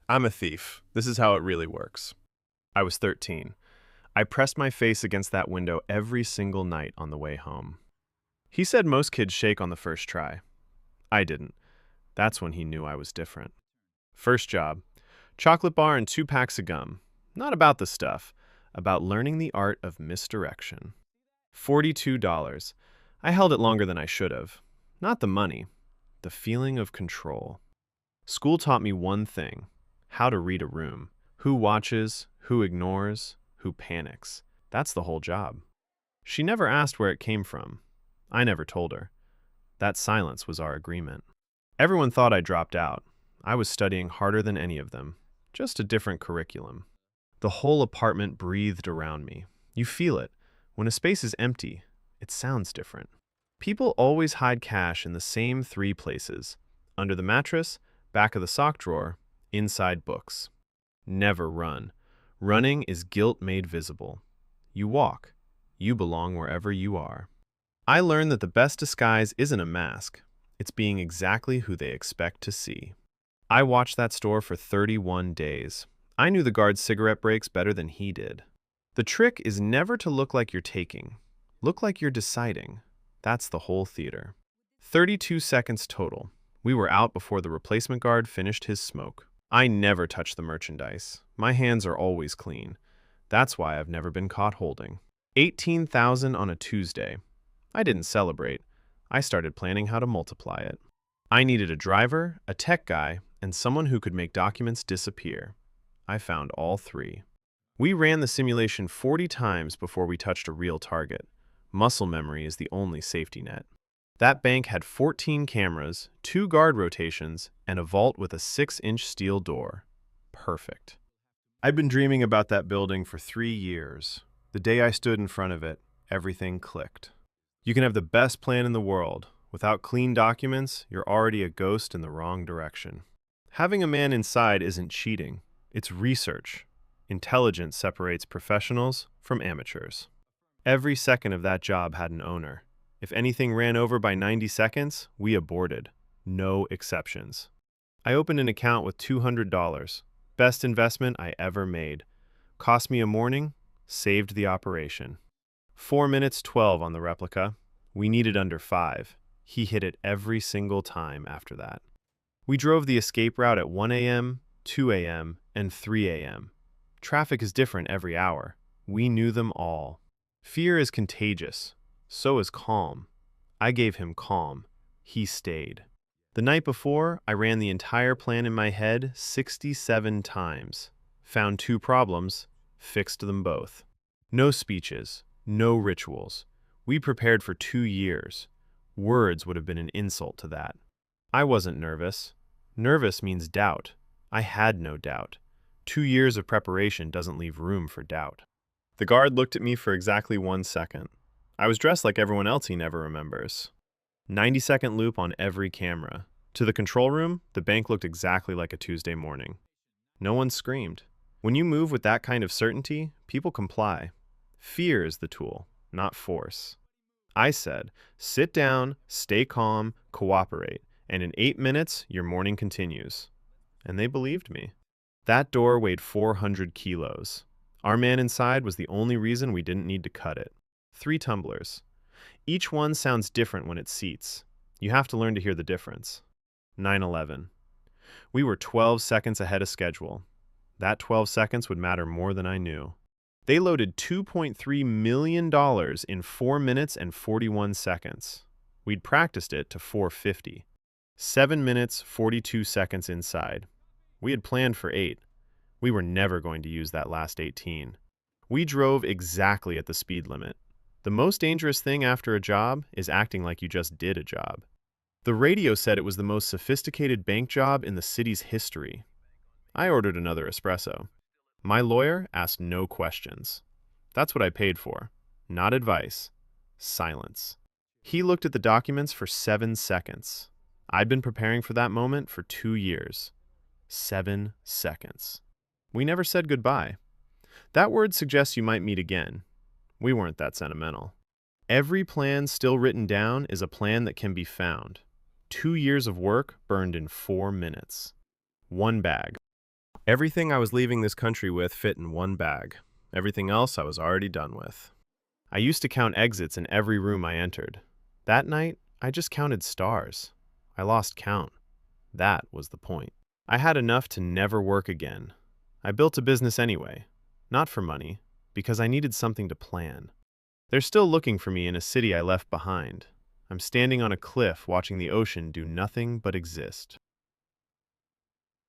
I'm a thief. This is how it really works. I was 13. I pressed my face against that window every single night on the way home. He said most kids shake on the first try. I didn't. That's when he knew I was different. First job, chocolate bar and 2 packs of gum. Not about the stuff, about learning the art of misdirection. $42. I held it longer than I should have. Not the money, the feeling of control. School taught me one thing: how to read a room. Who watches, who ignores, who panics. That's the whole job. She never asked where it came from. I never told her. That silence was our agreement. Everyone thought I dropped out. I was studying harder than any of them. Just a different curriculum. The whole apartment breathed around me. You feel it. When a space is empty, it sounds different. People always hide cash in the same 3 places: under the mattress, back of the sock drawer, inside books. Never run. Running is guilt made visible. You walk. You belong wherever you are. I learned that the best disguise isn't a mask. It's being exactly who they expect to see. I watched that store for 31 days. I knew the guard's cigarette breaks better than he did. The trick is never to look like you're taking. Look like you're deciding. That's the whole theater. 32 seconds total. We were out before the replacement guard finished his smoke. I never touch the merchandise. My hands are always clean. That's why I've never been caught holding. 18,000 on a Tuesday. I didn't celebrate. I started planning how to multiply it. I needed a driver, a tech guy, and someone who could make documents disappear. I found all 3. We ran the simulation 40 times before we touched a real target. Muscle memory is the only safety net. That bank had 14 cameras, 2 guard rotations, and a vault with a 6-inch steel door. Perfect. I'd been dreaming about that building for 3 years. The day I stood in front of it, everything clicked. You can have the best plan in the world. Without clean documents, you're already a ghost in the wrong direction. Having a man inside isn't cheating. It's research. Intelligence separates professionals from amateurs. Every second of that job had an owner. If anything ran over by 90 seconds, we aborted. No exceptions. I opened an account with $200. Best investment I ever made. Cost me a morning, saved the operation. 4 minutes 12 on the replica. We needed under 5. He hit it every single time after that. We drove the escape route at 1 a.m., 2 a.m., and 3 a.m. Traffic is different every hour. We knew them all. Fear is contagious. So is calm. I gave him calm. He stayed. The night before, I ran the entire plan in my head 67 times. Found 2 problems, fixed them both. No speeches, no rituals. We prepared for 2 years. Words would have been an insult to that. I wasn't nervous. Nervous means doubt. I had no doubt. 2 years of preparation doesn't leave room for doubt. The guard looked at me for exactly 1 second. I was dressed like everyone else he never remembers. 90-second loop on every camera. To the control room, the bank looked exactly like a Tuesday morning. No one screamed. When you move with that kind of certainty, people comply. Fear is the tool, not force. I said, sit down, stay calm, cooperate, and in 8 minutes, your morning continues. And they believed me. That door weighed 400 kilos. Our man inside was the only reason we didn't need to cut it. 3 tumblers. Each one sounds different when it seats. You have to learn to hear the difference. 9/11. We were 12 seconds ahead of schedule. That 12 seconds would matter more than I knew. They loaded $2.3 million in 4 minutes and 41 seconds. We'd practiced it to 450. 7 minutes, 42 seconds inside. We had planned for 8. We were never going to use that last 18. We drove exactly at the speed limit. The most dangerous thing after a job is acting like you just did a job. The radio said it was the most sophisticated bank job in the city's history. I ordered another espresso. My lawyer asked no questions. That's what I paid for. Not advice. Silence. He looked at the documents for 7 seconds. I'd been preparing for that moment for 2 years. 7 seconds. We never said goodbye. That word suggests you might meet again. We weren't that sentimental. Every plan still written down is a plan that can be found. 2 years of work burned in 4 minutes. 1 bag. Everything I was leaving this country with fit in one bag. Everything else I was already done with. I used to count exits in every room I entered. That night, I just counted stars. I lost count. That was the point. I had enough to never work again. I built a business anyway. Not for money, because I needed something to plan. They're still looking for me in a city I left behind. I'm standing on a cliff watching the ocean do nothing but exist.